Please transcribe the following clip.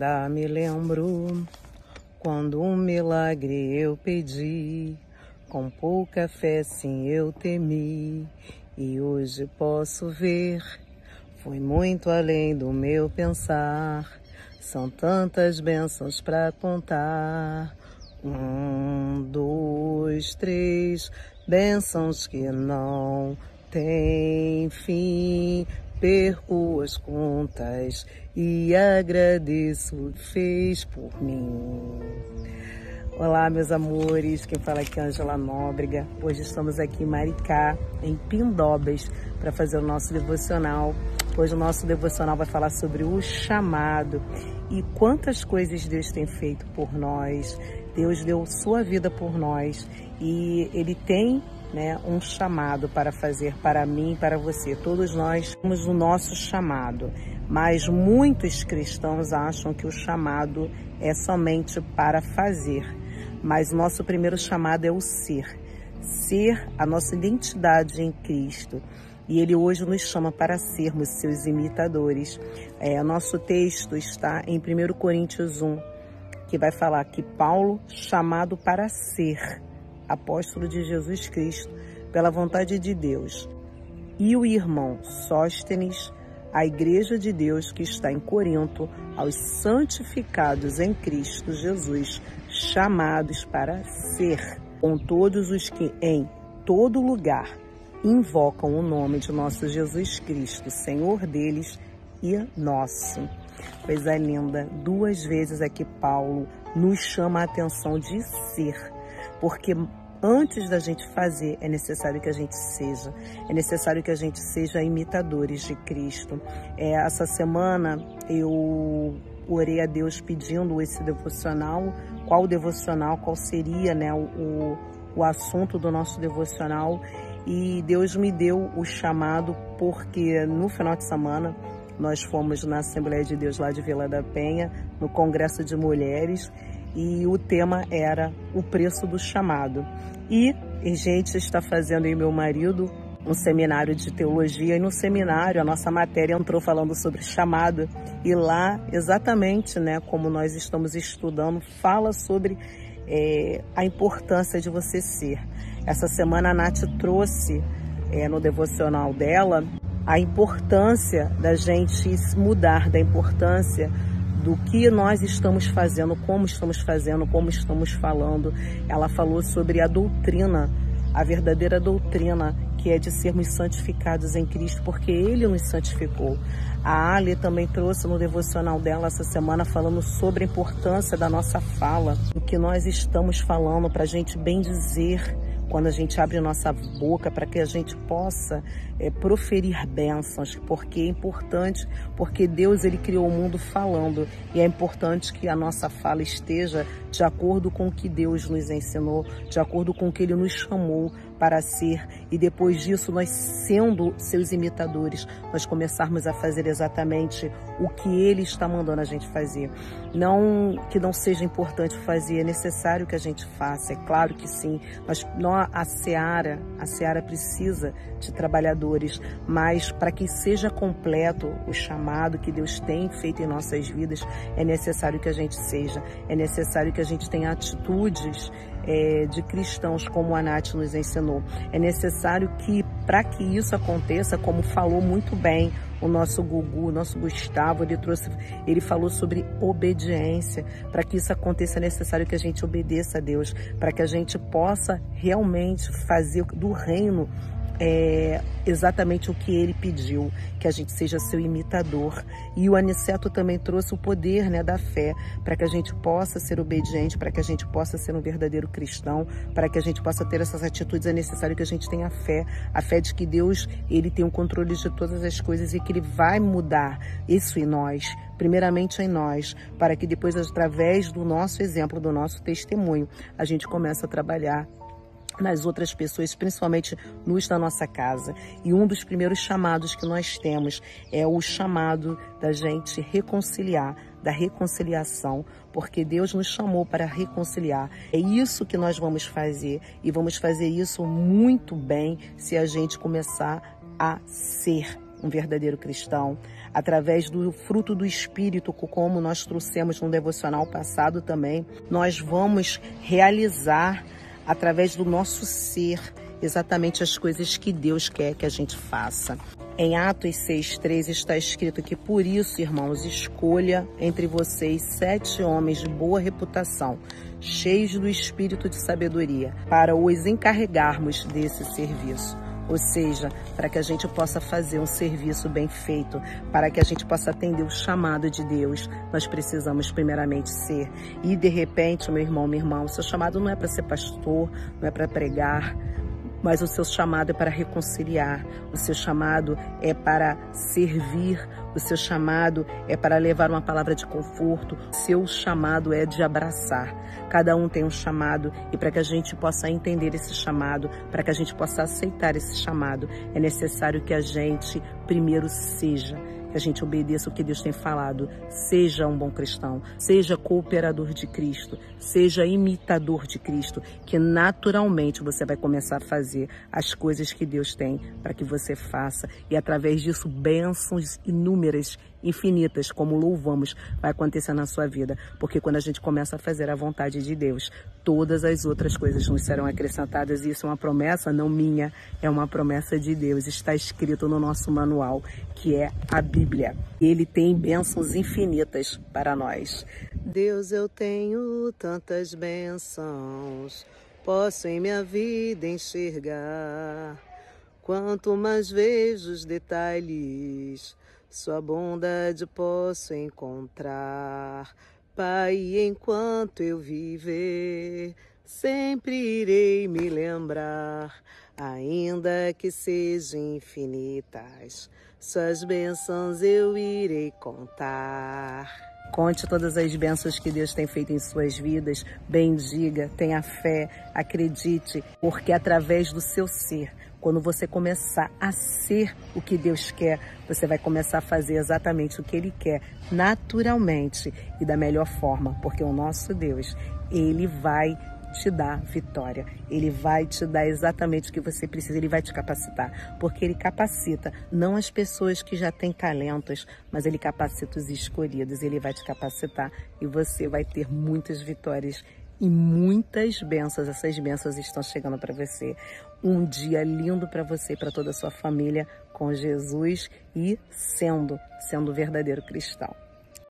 Ainda me lembro quando um milagre eu pedi, com pouca fé sim eu temi, e hoje posso ver, foi muito além do meu pensar, são tantas bênçãos pra contar. 1, 2, 3, bênçãos que não têm fim. Perco as contas e agradeço o que fez por mim. Olá, meus amores, quem fala aqui é Ângela Nóbrega. Hoje estamos aqui em Maricá, em Pindobas, para fazer o nosso devocional. Hoje o nosso devocional vai falar sobre o chamado e quantas coisas Deus tem feito por nós. Deus deu sua vida por nós e Ele tem um chamado para fazer para mim e para você. Todos nós temos o nosso chamado, mas muitos cristãos acham que o chamado é somente para fazer. Mas o nosso primeiro chamado é o ser. Ser a nossa identidade em Cristo. E Ele hoje nos chama para sermos seus imitadores. Nosso texto está em 1 Coríntios 1, que vai falar que Paulo, chamado para ser apóstolo de Jesus Cristo, pela vontade de Deus, e o irmão Sóstenes, a igreja de Deus que está em Corinto, aos santificados em Cristo Jesus, chamados para ser, com todos os que em todo lugar invocam o nome de nosso Jesus Cristo, Senhor deles e nosso. Coisa linda, 2 vezes aqui Paulo nos chama a atenção de ser, porque antes da gente fazer, é necessário que a gente seja. É necessário que a gente seja imitadores de Cristo. Essa semana eu orei a Deus pedindo esse devocional. Qual seria o assunto do nosso devocional. E Deus me deu o chamado porque no final de semana nós fomos na Assembleia de Deus lá de Vila da Penha, no Congresso de Mulheres, e o tema era o preço do chamado. E a gente está fazendo, eu e meu marido, um seminário de teologia, e no seminário a nossa matéria entrou falando sobre chamado, e lá, exatamente como nós estamos estudando, fala sobre a importância de você ser. Essa semana a Nath trouxe no devocional dela a importância da gente mudar, da importância do que nós estamos fazendo, como estamos falando. Ela falou sobre a doutrina, a verdadeira doutrina, que é de sermos santificados em Cristo, porque Ele nos santificou. A Ali também trouxe no devocional dela essa semana falando sobre a importância da nossa fala, do que nós estamos falando, para a gente bem dizer quando a gente abre nossa boca, para que a gente possa proferir bênçãos, porque é importante, porque Deus Ele criou o mundo falando, e é importante que a nossa fala esteja de acordo com o que Deus nos ensinou, de acordo com o que Ele nos chamou para ser, e depois disso, nós sendo seus imitadores, nós começarmos a fazer exatamente o que Ele está mandando a gente fazer. Não que não seja importante fazer, é necessário que a gente faça, é claro que sim, mas a Seara precisa de trabalhadores, mas para que seja completo o chamado que Deus tem feito em nossas vidas, é necessário que a gente seja, é necessário que a gente tenha atitudes de cristãos, como a Nath nos ensinou. É necessário que, para que isso aconteça, como falou muito bem o nosso Gugu, o nosso Gustavo, ele falou sobre obediência. Para que isso aconteça, é necessário que a gente obedeça a Deus, para que a gente possa realmente fazer do reino exatamente o que Ele pediu, que a gente seja seu imitador. E o Aniceto também trouxe o poder da fé, para que a gente possa ser obediente, para que a gente possa ser um verdadeiro cristão, para que a gente possa ter essas atitudes. É necessário que a gente tenha a fé de que Deus, Ele tem o controle de todas as coisas e que Ele vai mudar isso em nós, primeiramente em nós, para que depois, através do nosso exemplo, do nosso testemunho, a gente comece a trabalhar nas outras pessoas, principalmente luz da nossa casa. E um dos primeiros chamados que nós temos é o chamado da gente reconciliar, da reconciliação, porque Deus nos chamou para reconciliar. É isso que nós vamos fazer, e vamos fazer isso muito bem se a gente começar a ser um verdadeiro cristão, através do fruto do Espírito, como nós trouxemos no devocional passado também, nós vamos realizar através do nosso ser exatamente as coisas que Deus quer que a gente faça. Em Atos 6,13 está escrito que por isso, irmãos, escolha entre vocês 7 homens de boa reputação, cheios do espírito de sabedoria, para os encarregarmos desse serviço. Ou seja, para que a gente possa fazer um serviço bem feito, para que a gente possa atender o chamado de Deus, nós precisamos primeiramente ser. E de repente, meu irmão, minha irmã, o seu chamado não é para ser pastor, não é para pregar, mas o seu chamado é para reconciliar, o seu chamado é para servir, o seu chamado é para levar uma palavra de conforto, o seu chamado é de abraçar. Cada um tem um chamado e para que a gente possa entender esse chamado, para que a gente possa aceitar esse chamado, é necessário que a gente primeiro seja. Que a gente obedeça o que Deus tem falado. Seja um bom cristão, seja cooperador de Cristo, seja imitador de Cristo, que naturalmente você vai começar a fazer as coisas que Deus tem para que você faça. E através disso, bênçãos inúmeras, infinitas, como louvamos, vai acontecer na sua vida. Porque quando a gente começa a fazer a vontade de Deus, todas as outras coisas nos serão acrescentadas. E isso é uma promessa, não minha, é uma promessa de Deus. Está escrito no nosso manual, que é a Bíblia. Ele tem bênçãos infinitas para nós. Deus, eu tenho tantas bênçãos, posso em minha vida enxergar. Quanto mais vejo os detalhes, sua bondade posso encontrar. Pai, enquanto eu viver, sempre irei me lembrar, ainda que sejam infinitas, suas bênçãos eu irei contar. Conte todas as bênçãos que Deus tem feito em suas vidas, bendiga, tenha fé, acredite, porque através do seu ser, quando você começar a ser o que Deus quer, você vai começar a fazer exatamente o que Ele quer, naturalmente e da melhor forma, porque o nosso Deus, Ele vai te dar vitória, Ele vai te dar exatamente o que você precisa, Ele vai te capacitar, porque Ele capacita não as pessoas que já têm talentos, mas Ele capacita os escolhidos, Ele vai te capacitar e você vai ter muitas vitórias e muitas bênçãos. Essas bênçãos estão chegando para você. Um dia lindo para você e para toda a sua família com Jesus e sendo verdadeiro cristão.